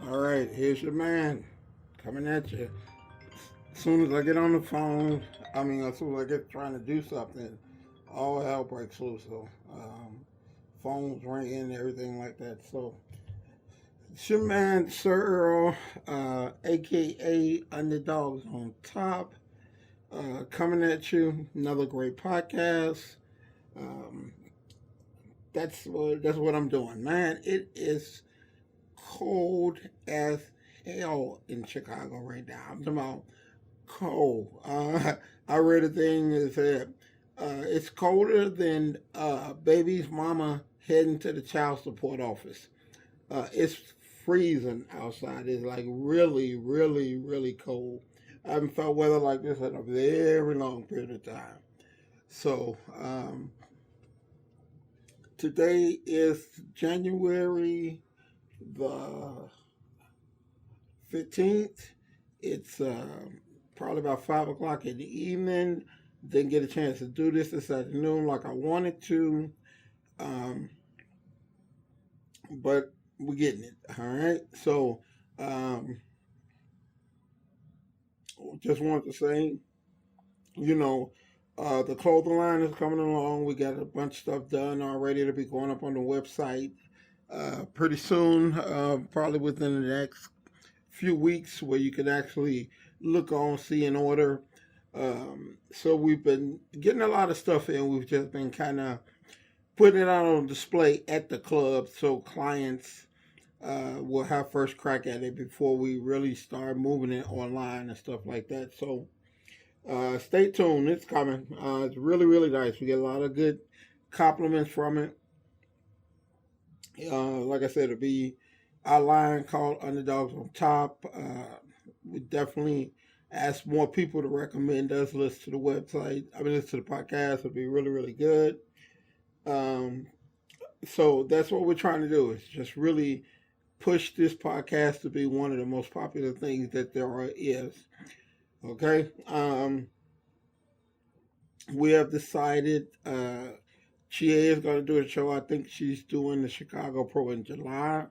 All right, here's your man coming at you. As soon as I get on the phone, as soon as I get trying to do something, all hell breaks loose. So, phones ringing, everything like that. So, it's your man, Sir-Earl, aka Underdogs on Top, coming at you. Another great podcast. Um, that's what I'm doing, man. It is cold as hell in Chicago right now. I'm talking about cold. I read a thing that said it's colder than baby's mama heading to the child support office. It's freezing outside. It's like really, really, really cold. I haven't felt weather like this in a very long period of time. So today is January the 15th. It's probably about 5 o'clock in the evening. Didn't get a chance to do this afternoon like I wanted to, um, but we're getting it. All right. So, um, just wanted to say, you know, the clothing line is coming along. We got a bunch of stuff done already to be going up on the website pretty soon, probably within the next few weeks, where you can actually look on, see, and order. So we've been getting a lot of stuff in. We've just been kind of putting it out on display at the club so clients will have first crack at it before we really start moving it online and stuff like that. So stay tuned. It's coming. It's really, really nice. We get a lot of good compliments from it. Like I said, it'll be our line called Underdogs on Top. We definitely ask more people to recommend us, listen to the website. Listen to the podcast. It'll be really, really good. Um, so that's what we're trying to do is just really push this podcast to be one of the most popular things that is. Okay. We have decided Chia is going to do a show. I think she's doing the Chicago Pro in July.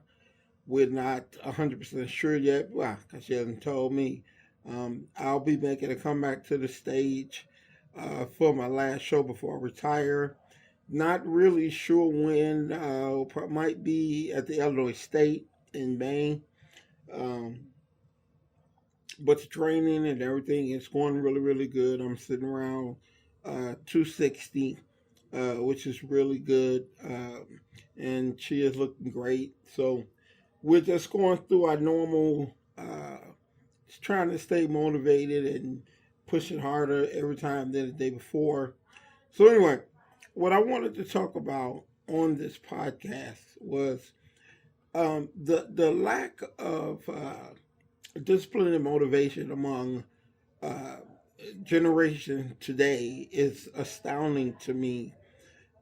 We're not 100% sure yet. Well, because she hasn't told me. I'll be making a comeback to the stage for my last show before I retire. Not really sure when. Might be at the Illinois State in May. Um, but the training and everything is going really, really good. I'm sitting around 260, which is really good. And she is looking great. So we're just going through our normal, trying to stay motivated and pushing harder every time than the day before. So anyway, what I wanted to talk about on this podcast was the lack of discipline and motivation among uh, generation today is astounding to me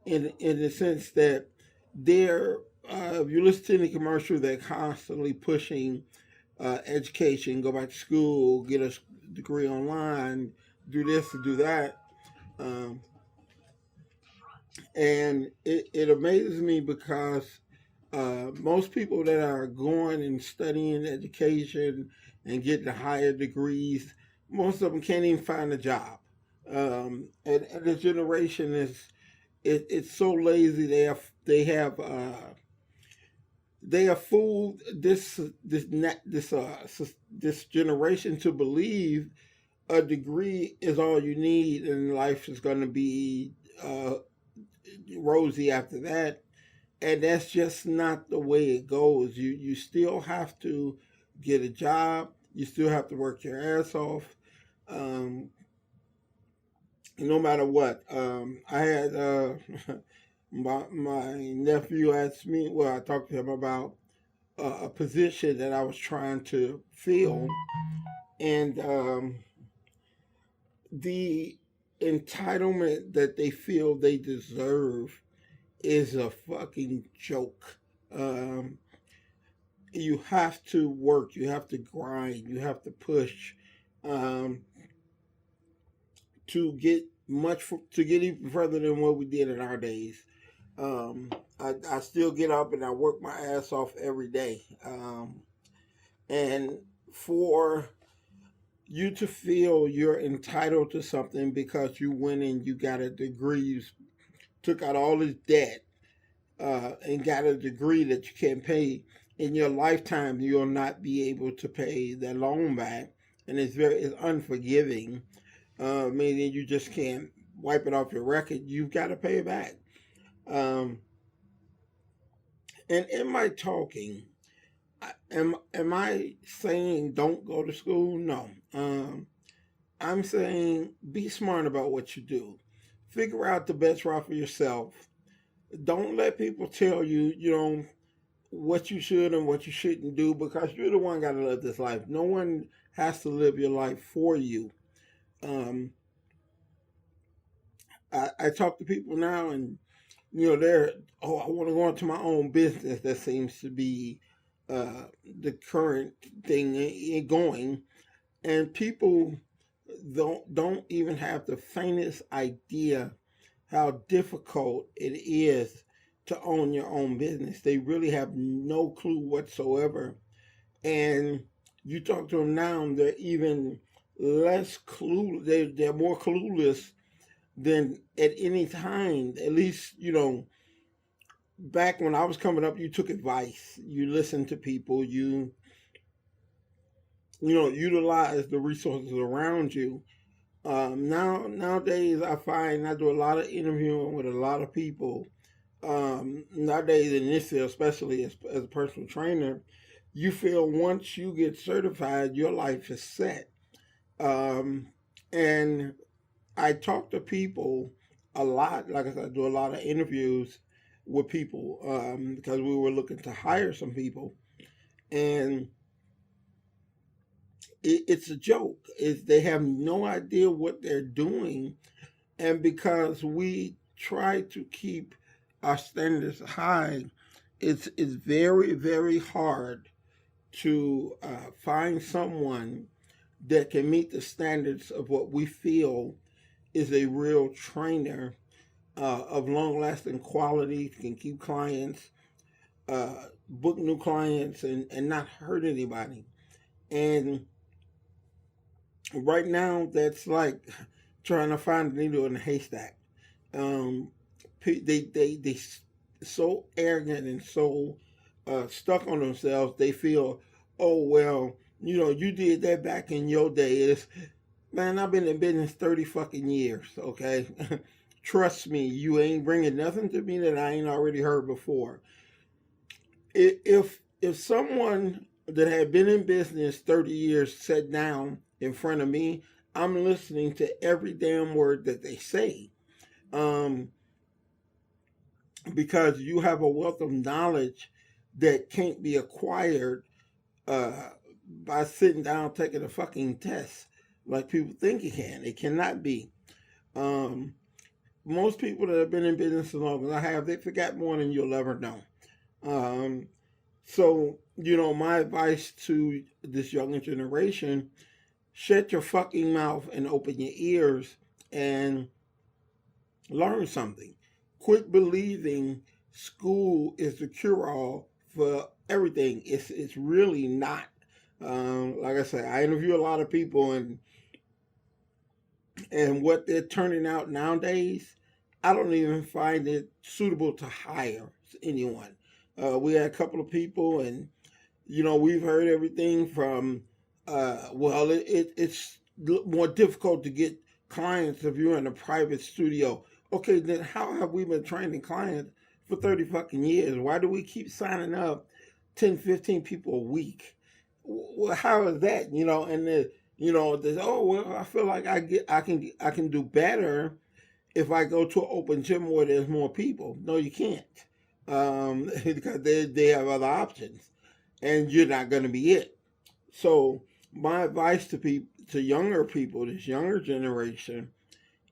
in the sense that they're if you listen to any commercial, they're constantly pushing education, go back to school, get a degree online, do this and do that. Um, and it amazes me because most people that are going and studying education and getting higher degrees, most of them can't even find a job. And the generation it's so lazy. They have fooled this generation to believe a degree is all you need and life is going to be uh, rosy after that. And that's just not the way it goes. You still have to get a job. You still have to work your ass off. Um, no matter what. I had my nephew asked me. Well, I talked to him about a position that I was trying to fill, and the entitlement that they feel they deserve is a fucking joke. Um, you have to work, you have to grind, you have to push um, to get even further than what we did in our days. I still get up and I work my ass off every day. And for you to feel you're entitled to something because you went and you got a degree, you took out all this debt, and got a degree that you can't pay in your lifetime, you'll not be able to pay that loan back, and it's unforgiving. Meaning you just can't wipe it off your record. You've got to pay it back. Um, and in my talking, am I saying don't go to school? No. I'm saying be smart about what you do. Figure out the best route for yourself. Don't let people tell you, what you should and what you shouldn't do, because you're the one got to live this life. No one has to live your life for you. Um, I talk to people now, and they're, oh, I want to go into my own business. That seems to be the current thing going, and people don't even have the faintest idea how difficult it is to own your own business. They really have no clue whatsoever. And you talk to them now, they're even less clueless. They're more clueless than at any time. At least, back when I was coming up, you took advice. You listened to people. Utilize the resources around you. Nowadays, I find I do a lot of interviewing with a lot of people. Nowadays, in this field, especially as a personal trainer, you feel once you get certified, your life is set. Um, and I talk to people a lot. Like I said, I do a lot of interviews with people, because we were looking to hire some people, and it's a joke. They have no idea what they're doing, and because we try to keep our standards high, it's very very hard to find someone that can meet the standards of what we feel is a real trainer, of long lasting quality, can keep clients, book new clients, and not hurt anybody. And right now, that's like trying to find a needle in a haystack. Um, they so arrogant and so stuck on themselves. They feel, oh well, you did that back in your days. Man, I've been in business 30 fucking years. Okay, trust me, you ain't bringing nothing to me that I ain't already heard before. If someone that had been in business 30 years sat down in front of me, I'm listening to every damn word that they say. Um, because you have a wealth of knowledge that can't be acquired uh, by sitting down taking a fucking test like people think it can. It cannot be. Um, Most people that have been in business as long as I have, they forgot more than you'll ever know. Um, so, my advice to this younger generation: shut your fucking mouth and open your ears and learn something. Quit believing school is the cure all for everything. It's really not. Like I said, I interview a lot of people, and what they're turning out nowadays, I don't even find it suitable to hire anyone. We had a couple of people, and we've heard everything from, well, it's more difficult to get clients if you're in a private studio. Okay, then how have we been training clients for 30 fucking years? Why do we keep signing up 10, 15 people a week? Well, how is that? And there's, oh well, I feel like I can do better if I go to an open gym where there's more people. No, you can't, because they have other options, and you're not going to be it. So my advice to younger people, this younger generation,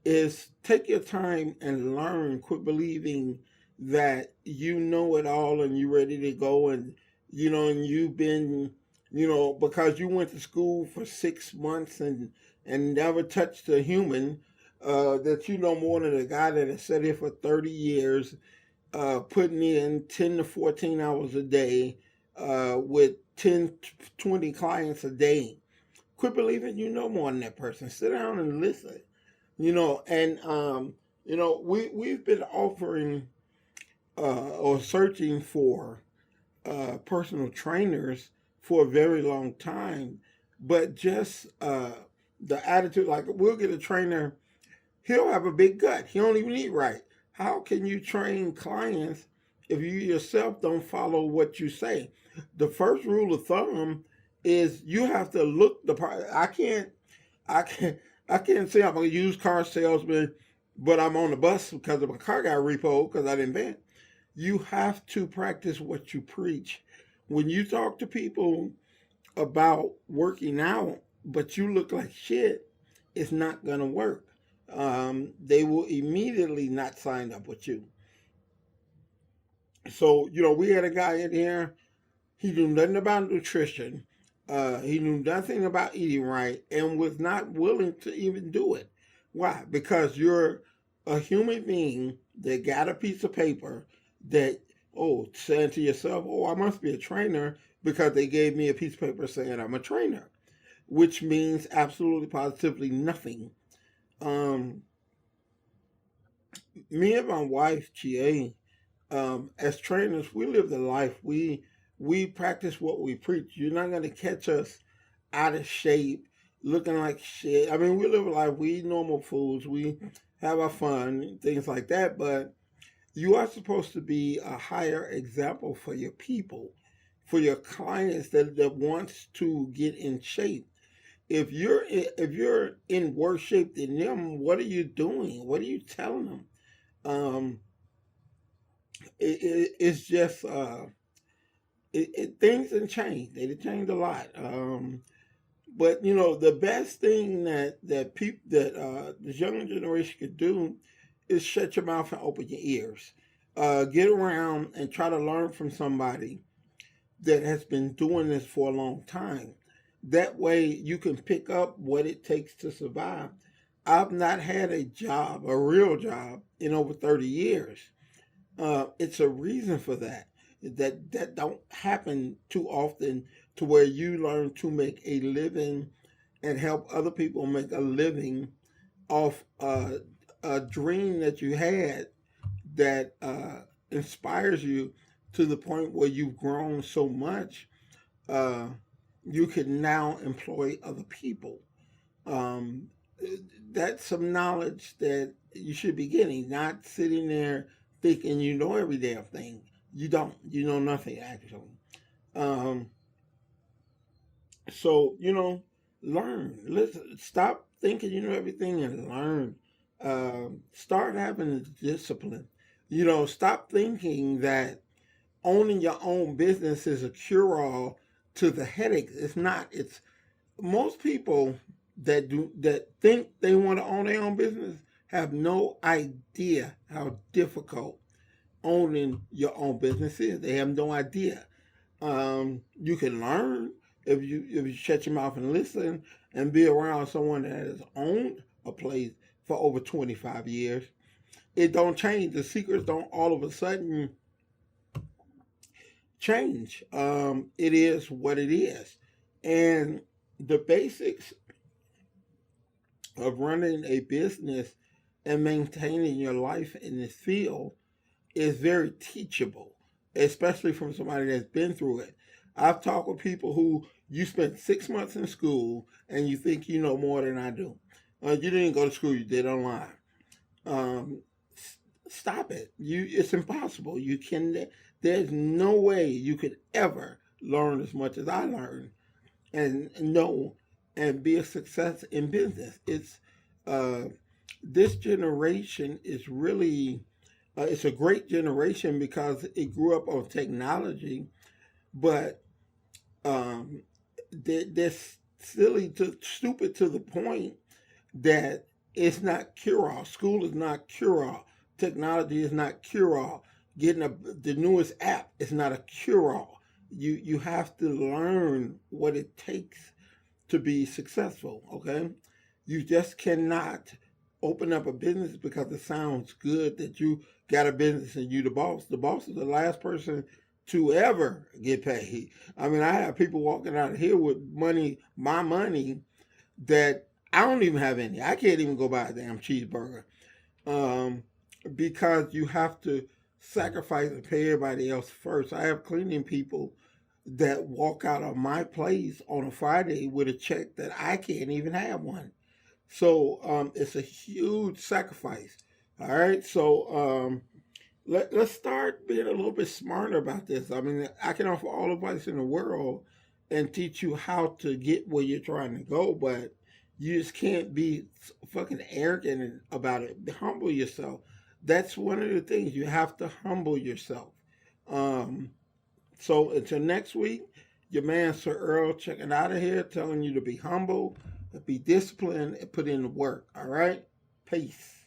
is take your time and learn. Quit believing that you know it all and you're ready to go, and you've been, because you went to school for 6 months and never touched a human, that you know more than a guy that has sat here for 30 years, putting in 10 to 14 hours a day, with 10, 20 clients a day. Quit believing you know more than that person. Sit down and listen. And we've been offering or searching for personal trainers for a very long time, but just the attitude, like we'll get a trainer, he'll have a big gut. He don't even eat right. How can you train clients if you yourself don't follow what you say? The first rule of thumb is you have to look the part. I can't, I can't say I'm a used car salesman, but I'm on the bus because of my car got repoed because I didn't vent. You have to practice what you preach. When you talk to people about working out, but you look like shit, it's not gonna work. They will immediately not sign up with you. So, we had a guy in here, he knew nothing about nutrition. He knew nothing about eating right and was not willing to even do it. Why? Because you're a human being that got a piece of paper that, saying to yourself, I must be a trainer because they gave me a piece of paper saying I'm a trainer, which means absolutely positively nothing. Um, Me and my wife, GA, as trainers, we live the life. We practice what we preach. You're not gonna catch us out of shape, looking like shit. I mean, we live a life. We eat normal foods. We have our fun, things like that. But you are supposed to be a higher example for your people, for your clients that wants to get in shape. If you're in worse shape than them, what are you doing? What are you telling them? Um, it's just things have changed. They changed a lot. But the best thing that people that this younger generation could do is shut your mouth and open your ears. Get around and try to learn from somebody that has been doing this for a long time. That way you can pick up what it takes to survive. I've not had a job, a real job, in over 30 years. It's a reason for that. That don't happen too often to where you learn to make a living and help other people make a living off a dream that you had that inspires you to the point where you've grown so much uh, you can now employ other people. Um, that's some knowledge that you should be getting, not sitting there thinking you know every damn thing. You don't. You know nothing actually. Um, so learn. Listen. Stop thinking you know everything and learn. Start having discipline. Stop thinking that owning your own business is a cure-all to the headache. It's not. It's most people that think they want to own their own business have no idea how difficult owning your own business is. They have no idea. You can learn if you shut your mouth and listen and be around someone that has owned a place for over 25 years. It don't change. The secrets don't all of a sudden change. It is what it is. And the basics of running a business and maintaining your life in this field is very teachable, especially from somebody that's been through it. I've talked with people who you spent 6 months in school and you think you know more than I do. You didn't go to school, you did online. Um, Stop it. It's impossible. There's no way you could ever learn as much as I learned and know and be a success in business. Uh, this generation is really it's a great generation because it grew up on technology, but um, they're silly to stupid to the point that it's not cure all. School is not cure all. Technology is not cure all. Getting the newest app is not a cure all. You have to learn what it takes to be successful. Okay, you just cannot open up a business because it sounds good that you got a business and you the boss. The boss is the last person to ever get paid. I mean, I have people walking out of here with money, my money, that I don't even have any. I can't even go buy a damn cheeseburger, um, because you have to sacrifice and pay everybody else first. I have cleaning people that walk out of my place on a Friday with a check that I can't even have one. So it's a huge sacrifice. All right. So let's start being a little bit smarter about this. I mean, I can offer all advice in the world and teach you how to get where you're trying to go, but you just can't be fucking arrogant about it. Humble yourself. That's one of the things. You have to humble yourself. Um, so until next week, your man Sir-Earl checking out of here, telling you to be humble, be disciplined, and put in the work. All right? Peace.